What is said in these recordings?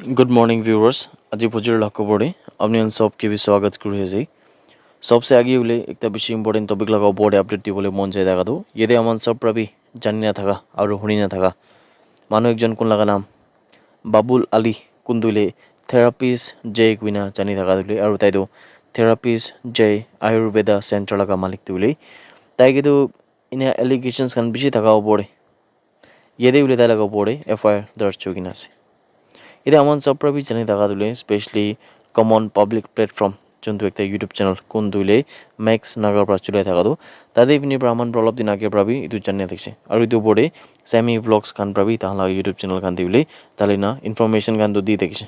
Good morning viewers. आज फजर लखबरे अपनी सबके भी स्वागत करेছি। सबसे आगे হলে একটা বেশি ইম্পর্টেন্ট টপিক লাগা উপরে আপডেট দিবলে মন যায় দেখাতো এতে আমার সব প্রাবি জানি না থাকা আর শুনি না থাকা মানুহ একজন কোন লাগা নাম বাবুল আলী কোন দুলে থেরাপিস্ট জে কুইনা জানি থাকা দুলে আর তাই তো থেরাপিস্ট জে আয়ুর্বেদা সেন্টার লাগা মালিক দুলে তাই কিন্তু ইনা এলিগেশনস কান বেশি থাকা উপরে এতে উলে তাই লাগা উপরে এফআইআর দর্জ চুকিনা আছে। এটা এমন সবপ্রাবি জানি দেখা দিলে স্পেশালি কমন পাবলিক প্ল্যাটফর্ম যোনটো একটা ইউটিউব চ্যানেল কোন দুইলে ম্যাক্স নাগার পৰা চলাই থাকাতো তাতে পিনি পৰা মান অলপ দিন আগে প্ৰাবি এইটো জানি থাকছে আৰু এইটো ওপৰতে সেমি ভ্লগস খান প্ৰাবি তাহলা ইউটিউব চ্যানেল খান দিলে তাহলে না ইনফৰমেশন খান তো দি থাকছে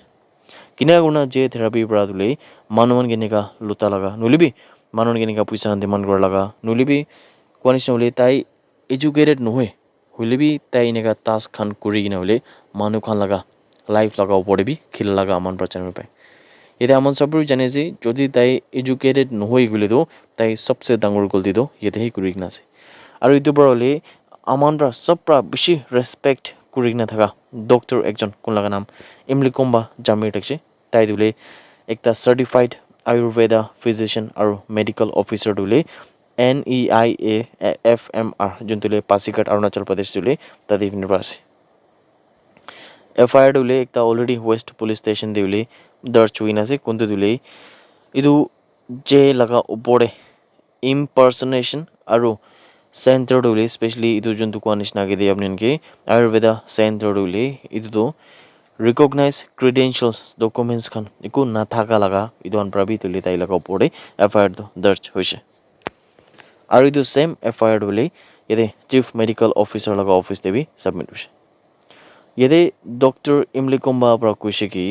কিনা গুণা যে থেৰাপি পৰা দিলে মানুহ কেনেকা লুটা লাগা নলিবি মানুহ কেনেকা পইচা ডিমান্ড কৰা লাগা নলিবি কোৱা নিচিনা হলে তাই এডুকেটেড নহয় হলেবি তাই এনেকা টাস্ক খান কৰি কিনা হলে মানুহ খান লাগা লাইফ লাগা উপরে বি খিলা লাগা আমান প্রচার পায় এটা এমন সব জানে যে যদি তাই এডুকেটেড নহই গেলে তো তাই সবচেয়ে ডাঙর গলতি তো এতেই করি না আছে আর এইটো পৰা হলে আমানরা সবরা বেশি রেসপেক্ট করি না থাকা ডক্টর একজন কোন লাগা নাম এমলি কম্বা জামির থাকছে তাই দিলে একটা সার্টিফাইড আয়ুর্বেদা ফিজিশিয়ান আর মেডিকেল অফিসার দিলে NEIA-FMR যোনটোলে পাছিঘাট অৰুণাচল প্ৰদেশ দিলে তাতে ইপিনৰ আছে। एफआईआर दिले एक ऑलरेडी वेस्ट पुलिस स्टेशन दिले दर्ज हुई ना से कुंतु दिले इदु जे लगा उपरे इम्पर्सनेशन आरो सेंटर दिले स्पेशली इदु जंतु को निशना के दे अपने के आयुर्वेदा सेंटर दिले इदु तो रिकॉग्नाइज क्रेडेंशियल्स डॉक्यूमेंट्स खान इको ना थाका लगा इदु अन प्रबी दिले ताई लगा उपरे एफआईआर तो दर्ज होइसे आरो इदु सेम एफआईआर दिले यदे चीफ मेडिकल ऑफिसर लगा ऑफिस देबी सबमिट होइसे यदि डॉक्टर इमली कोम्बा পৰা কৈছে কি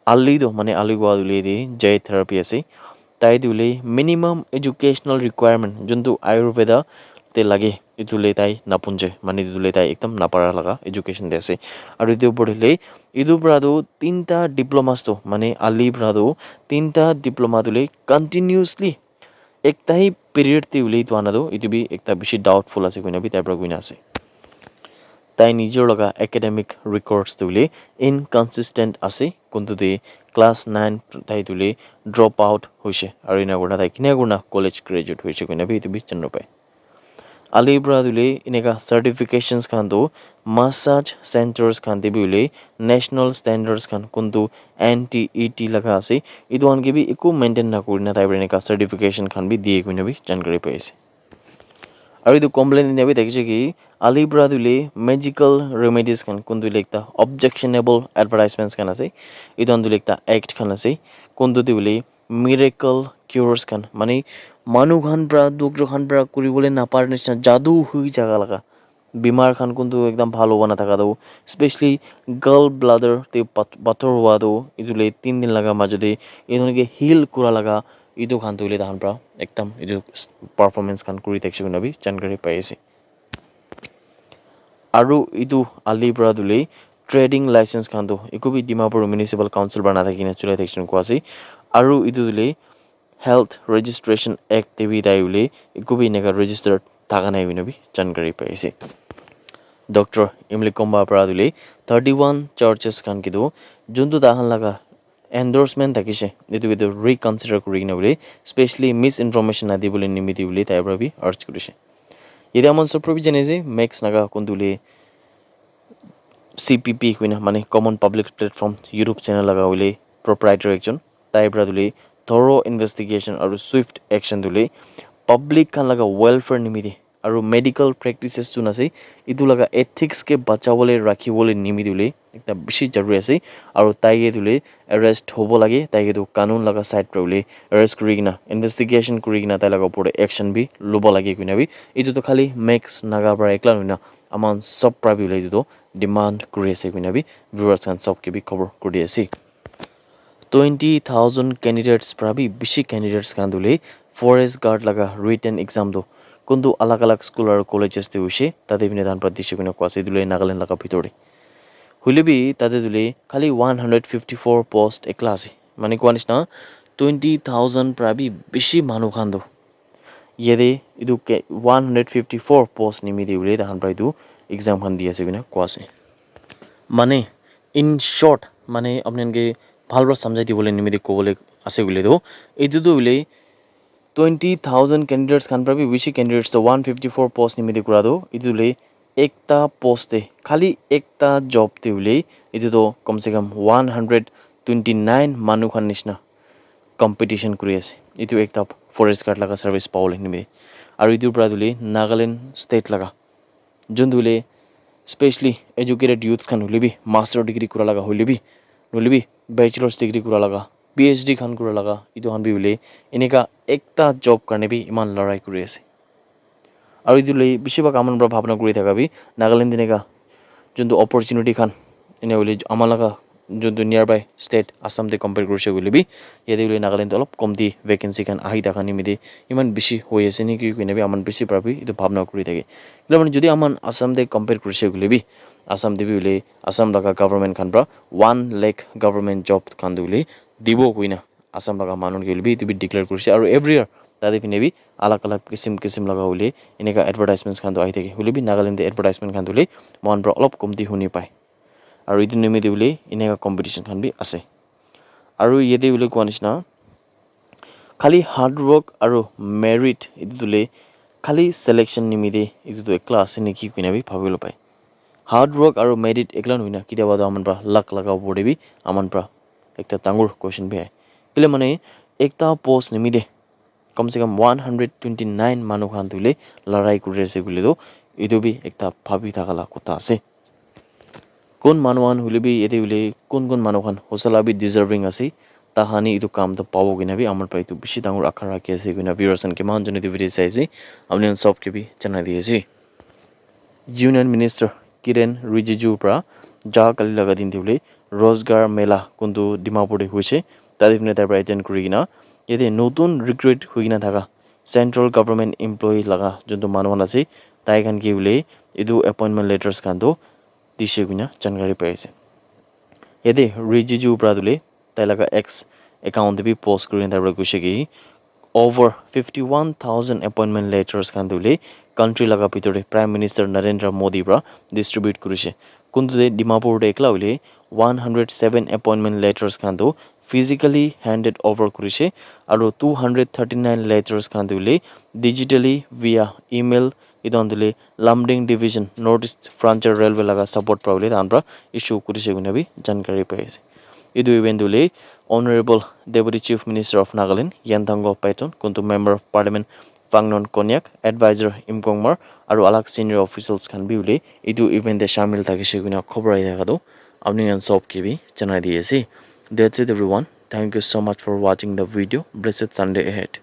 আলিদো মানে আলিগোৱা দুলে দি জে থেৰাপি আছে তাই দুলে মিনিমাম এডুকেশনাল ৰিকোয়াৰমেন্ট যোনটো আয়ুৰ্বেদা তে লাগে ইতুলে তাই নাপুঞ্জে মানে দুলে তাই একদম নাপাৰা লাগা এডুকেশন দে আছে আৰু ইটো পঢ়িলে ইদু প্ৰাদো তিনটা ডিপ্লোমাস তো মানে আলি প্ৰাদো তিনটা ডিপ্লোমা দুলে কন্টিনিউয়াসলি একটাই পিরিয়ড তে উলি তো আনাদো ইটো বি একটা বেশি ডাউটফুল আছে কইনা বি তাই পৰা কইনা আছে তাই নিজৰ লগা একাডেমিক রেকর্ডস তুলে ইনকনসিস্টেন্ট আছে কিন্তু দে ক্লাস 9 তাই তুলে ড্রপ আউট হয়েছে আর ইনা গুণা তাই কিনা গুণা কলেজ গ্রাজুয়েট হয়েছে কিনা বি তুমি জানিব পায় আলিব্রা তুলে এনেকা সার্টিফিকেশনস খান তো মাসাজ সেন্টার্স খান দিবি উলে ন্যাশনাল স্ট্যান্ডার্ডস খান কিন্তু NTET লাগা আছে ইদু আনকে বি একো মেইনটেইন না করি না তাই এনেকা সার্টিফিকেশন খান বি দিয়ে কিনা বি জানকারি পাইছে আৰু এইটো কমপ্লেইন দিনাবি দেখিছে কি আলিব্রা দিলে মেজিক্যাল রেমেডিজ খান কোন দিলে একটা অবজেকশনেবল এডভার্টাইজমেন্টস খান আছে ইটো দিলে একটা অ্যাক্ট খান আছে কোন দিলে মিরাকল কিউরস খান মানে মানুহ খান পৰা ডক্টৰ খান পৰা কৰিবলৈ নাপাৰ নিচিনা জাদু হৈ জাগা লাগা বিমার খান কিন্তু একদম ভালো বানা থাকা দাও স্পেশালি গার্ল ব্লাডার তে পাথর হওয়া দাও ইদুলে 3 দিন লাগা মাজতে এজনকে হিল করা লাগা ইদু খান তুলে তাহান পৰা একদম ইদু পাৰফৰমেন্স খান কৰি দেখছে নবি জানকাৰী পাইছে আৰু ইদু আলি পৰা দুলে ট্ৰেডিং লাইসেন্স খান তো একবি ডিমাপুৰ মিউনিসিপাল কাউন্সিল পৰা নাথাকিনে চলাই দেখছে কোৱাছি আৰু ইদু দুলে হেলথ রেজিস্ট্রেশন অ্যাক্ট দেবি তাই উলে একবি নেকা রেজিস্টার্ড থাকা নাই নবি জানকাৰী পাইছে डॉक्टर इमली कोम्बा পৰা দিলে 31 চাৰ্জেস খান কিন্তু যোনটো তাহান লাগা এন্ডোৰ্সমেন্ট থাকিছে এটো কিন্তু ৰিকনসিডাৰ কৰি কিনে বলে স্পেশালি মিস ইনফৰমেশন আদি বলে নিমিতি বলে তাই পৰা বি আৰ্জ কৰিছে এটা মন সব প্রবি জানে যে ম্যাক্স নাগা কোনতুলে CPP কইনা মানে common public platform YouTube channel লাগা হইলে প্রোপ্রাইটার একজন তাই পৰা দিলে থৰো ইনভেস্টিগেশন আৰ সুইফট অ্যাকশন দিলে পাবলিক খান লাগা ওয়েলফেয়াৰ নিমিতি আৰু মেডিকেল প্ৰেক্টিসেস যোন আছে ইটো লগা এথিক্স কে বাঁচাবলৈ ৰাখিবলৈ নিমিদিলে একটা বেছি জৰুৰী আছে আৰু তাইকে দিলে এৰেষ্ট হ'ব লাগে তাইকে তো কানুন লগা সাইড প্ৰবলে এৰেষ্ট কৰি কিনা ইনভেস্টিগেশন কৰি কিনা তাই লগা ওপৰত একশন বি ল'ব লাগে কিনাবি ইটো তো খালি মেক্স নাগা পৰা একলা নহয় আমান সব প্ৰাবি ওলাই দিতো ডিমান্ড কৰি আছে কিনাবি ভিউয়াৰ্স খান সবকে বি খবৰ কৰি আছে 20,000 कैंडिडेट्स प्राबी बेसी candidates Khan Dhule forest guard लगा रिटन एग्जाम दो कुंदु अलग अलग स्कूल और कॉलेजेस ते हुइसे तादे बिने दान प्रदेश बिने क्वासे दुले नागालैंड लगा भितरे हुइलेबि तादे दुले खाली 154 पोस्ट एकला আছে মানে কোৱা নিচিনা 20,000 प्राबी बेसी মানুহ খান দো येदे इदु 154 पोस्ट निमिदि उले दान प्राइदु एग्जाम खान দি আছে বিনে क्वासे মানে ইন শর্ট মানে আপোনালোকে ভালদৰে সমজাই দিবলৈ নিমিত্তে ক'বলৈ আছে বুলিতো এইটোতো বোলে 20,000 candidates খান পৰা বেছি candidates 154 post নিমিত্তে কৰাটো এইটো বোলে একটা পোষ্টে খালি একটা জবতে বোলে এইটোতো কমচে কম 129 মানুহ খান নিচিনা কম্পিটিশ্যন কৰি আছে এইটো একটা ফৰেষ্ট গাৰ্ড লগা ছাৰ্ভিচ পাবলৈ নিমিত্তে আৰু এইটোৰ পৰা বোলে নাগালেণ্ড ষ্টেট লগা যোনটো বোলে স্পেচিয়েলি এডুকেটেড ইউথছ খান হ'লেবি মাষ্টাৰ ডিগ্ৰী কৰা লগা হ'লেবি নহ'লেবি বেচেলাৰ্ছ ডিগ্ৰী কৰা লগা PhD খান কৰা লগা এইটো খান বোলে এনেকা একটা জব কাৰণে বি ইমান লৰাই কৰি আছে আৰু এইটো লৈ বেছিভাগ আমাৰ পৰা ভাৱনা কৰি থাকাবি নাগালেণ্ড এনেকা যোনটো অপৰচুনিটি খান এনে বোলে আমাৰ লগা যোনটো নিয়াৰ বাই ষ্টেট আসামতে কম্পেয়াৰ কৰিছে বুলিবি ইয়াতে বোলে নাগালেণ্ড অলপ কমটি ভেকেঞ্চি খান আহি থকা নিমিত্তে ইমান বেছি হৈ আছে নেকি কিনেবি আমাৰ বেছি পাবি এইটো ভাৱনা কৰি থাকে কিন্তু মানে যদি আমাৰ আসামতে কম্পেয়াৰ কৰিছে বুলিবি আসামতে বোলে আসাম লগা গভৰ্ণমেণ্ট খান পৰা 1 লাখ গভৰ্ণমেণ্ট জব খান বোলে দিব কইনা আসাম লগা মানুহ বুলিবি এইটো ডিক্লেয়াৰ কৰিছে আৰু এভৰি ইয়াৰ তাতে পিনেবি আলাগ আলাগ কিচিম লগা বুলি এনেকা এডভাৰটাইজমেণ্টছ খান আহি থাকে বুলিবি নাগালেণ্ডে এডভাৰটাইজমেণ্ট খান বোলে মন পৰা অলপ কমটি শুনি পায় আৰু এইটো নিমিত্তে বোলে এনেকা কম্পিটিশ্যন খান বি আছে আৰু ইয়াতে বোলে কোৱা নিচিনা খালি হাৰ্ড ৱৰ্ক আৰু মেৰিট এইটো বোলে খালি চিলেকশ্যন নিমিত্তে এইটোতো একলা আছে নেকি কিনাবি ভাবিবলৈ পায় হাৰ্ড ৱৰ্ক আৰু মেৰিট একলা নহয় না কেতিয়াবা আমাৰ পৰা লাক লগাব পৰিবি আমাৰ পৰা একটা ডাঙৰ কুৱেশ্যন বি আহে কেলে মানে একটা পোষ্ট নিমিত্তে কমচে কম 129 মানুহ খান বোলে লৰাই কৰি আছে বুলিতো এইটো বি একটা ভাবি থকা কথা আছে কোন মানুহ খান হ'লেবি ইয়াতে বোলে কোন মানুহ খান সঁচালাবি ডিজাৰ্ভিং আছে তাহানি এইটো কামটো পাব কিনাবি আমাৰ পৰা এইটো বেছি ডাঙৰ আশা ৰাখি আছে কিনা ভিউৱাৰ্ছন কিমান জনে এইটো ভিডিঅ' চাইছে আপুনি চবকে বি জনাই দি আছে ইউনিয়ন মিনিষ্টাৰ কিৰেণ ৰিজিজুৰ পৰা যোৱাকালি লগা দিনটো বোলে ৰজগাৰ মেলা কোনটো ডিমাপুৰতে হৈছে তাতে পিনে তাৰ পৰা এটেণ্ড কৰি কিনা ইয়াতে নতুন ৰিক্ৰুইট হৈ কিনা থকা চেণ্ট্ৰেল গভৰ্ণমেণ্ট এমপ্লয়ী লগা যোনটো মানুহ আছে তাই খান কি বোলে এইটো এপইণ্টমেণ্ট লেটাৰ্ছ খানটো দিছে কিনা জানকাৰী পাই আছে ইয়াতে ৰিজিজুৰ পৰা বোলে তাই লগা এক্স একাউণ্ট বি পষ্ট কৰি তাৰ পৰা কৈছে কি over 51,000 appointment letters খান বোলে কাণ্ট্ৰি লগা ভিতৰতে প্ৰাইম মিনিষ্টাৰ নৰেন্দ্ৰ মোদীৰ পৰা ডিষ্ট্ৰিবিউট কৰিছে কোনটোতে ডিমাপুৰতে একলা বোলে 107 এপইণ্টমেণ্ট লেটাৰ্ছ খানটো ফিজিকেলি হেণ্ডেড অভাৰ কৰিছে আৰু 239 লেটাৰ্ছ খান বোলে ডিজিটেলি ভিয়া ইমেইল ইদন দিলে Lumding division north east frontier railway লগা ছাপৰ্ট পৰা বোলে তাৰ পৰা ইছ্যু কৰিছে বুলি জানকাৰী পাই আছে এইটো ইভেণ্ট বোলে honourable deputy chief minister of Nagaland Yanthungo Patton কোনটো member of parliament Phangnon Konyak advisor ইমকংমাৰ আৰু আলাগ চিনিয়ৰ অফিচিয়েলছ খান বি বোলে এইটো ইভেণ্টে চামিল থাকিছে কিনা খবৰ আহি থকাটো আপুনি চবকে বি জনাই দি আছে That's it everyone. Thank you so much for watching the video. Blessed Sunday ahead.